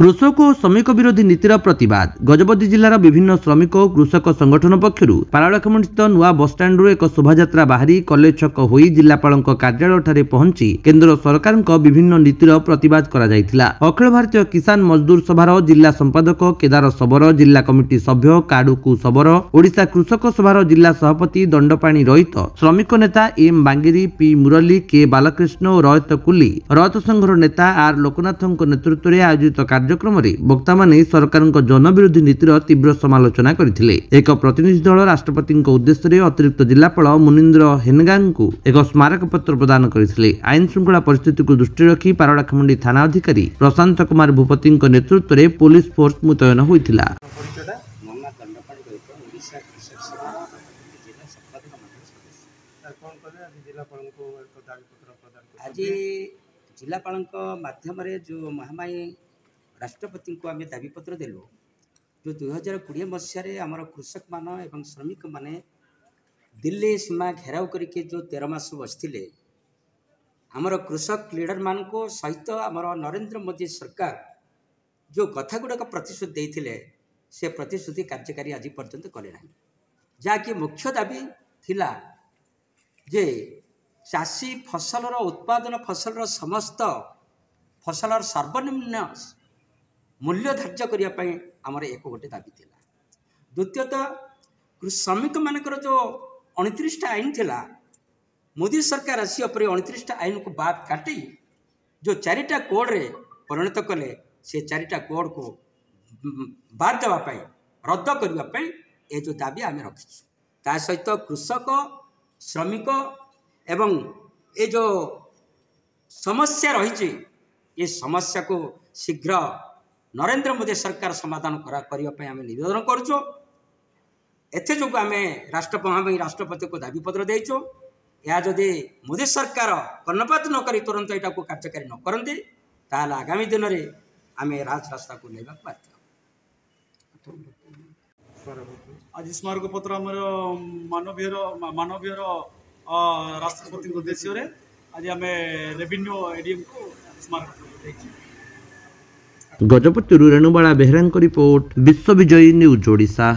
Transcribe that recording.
कृषक और श्रमिक विरोधी नीतिर प्रतिवाद गजपति जिलार विभिन्न श्रमिक और कृषक संगठन पक्षर पारालाखेमुंडी स्थित नुआ बसस्टाण्डु एक शोभायात्रा बाहरी कलेज छक हो जिलापाल कार्यालय पहुंची केन्द्र सरकार विभिन्न नीतिर प्रतिवाद करा जायथिला। अखिल भारतीय किसान मजदूर सभार जिला संपादक केदार शबर, जिला कमिटी सभ्य काडुकु शबर, ओडिशा कृषक सभार जिला सभापति दंडपाणी रहित श्रमिक नेता एम बांगिरी, पी मुरली, के बालकृष्ण और रयत कुली, रयत संघर नेता आर लोकनाथों नेतृत्व में आयोजित कार्यक्रम वक्ता माने सरकार जनविरोधी नीतिर तीव्र समालोचना करथिले। एक प्रतिनिधि दल राष्ट्रपति उद्देश्य अतिरिक्त जिलापाल मुनीन्द्र हेनगा को एक स्मारक पत्र प्रदान करथिले। आईन श्रृंखला परिस्थिति को दृष्टि रखी पारालाखेमुंडी थाना अधिकारी प्रशांत कुमार भूपति नेतृत्व में पुलिस फोर्स मुतयन होइथिला। आज जिलापाल माध्यम जो महामाई राष्ट्रपति को आम दाबीपत्र देलु जो 2020 मसीह आमर कृषक मान एवं श्रमिक माने दिल्ली सीमा घेराव करके जो 13 मास बसते आमर कृषक लीडर मान को सहित आमर नरेंद्र मोदी सरकार जो कथा गुड़ाक प्रतिश्रुति देते से प्रतिश्रुति कार्यकारी आज पर्यंत कले ना जहाँकि मुख्य दाबी थिला जे चाषी फसलर उत्पादन फसलर समस्त फसलर सर्वनिम्न मूल्य धार्य करने आमर एक गोटे दाबी थिला। द्वितीयतः श्रमिक मानकर जो 29टा आईन थिला मोदी सरकार आसी 29टा आईन को बाद काटी जो 4टा कोड रे परिणत कले से 4टा कोड को बाद देवाई रद्द करने ये जो दाबी आम रखीचु ता सहित कृषक श्रमिक एवं ये जो समस्या रही ये समस्या को शीघ्र नरेंद्र मोदी सरकार समाधान करने आम निवेदन करुचु। एथे जो आम राष्ट्रपति को दाबीपत्र देचु या जदि मोदी सरकार कर्णपात न करी तुरंत यहाँ को कार्यकारी न करते ताल आगामी दिन में आम राजरास्ता को लेवा बाध्य। आज स्मारक पत्र आम मानवीय राष्ट्रपति उद्देश्य आज आम रेवेन्यू एडीएम को स्मारक गजपति रेणुबाला बेहरा रिपोर्ट विश्व विजयी न्यूज ओडिशा।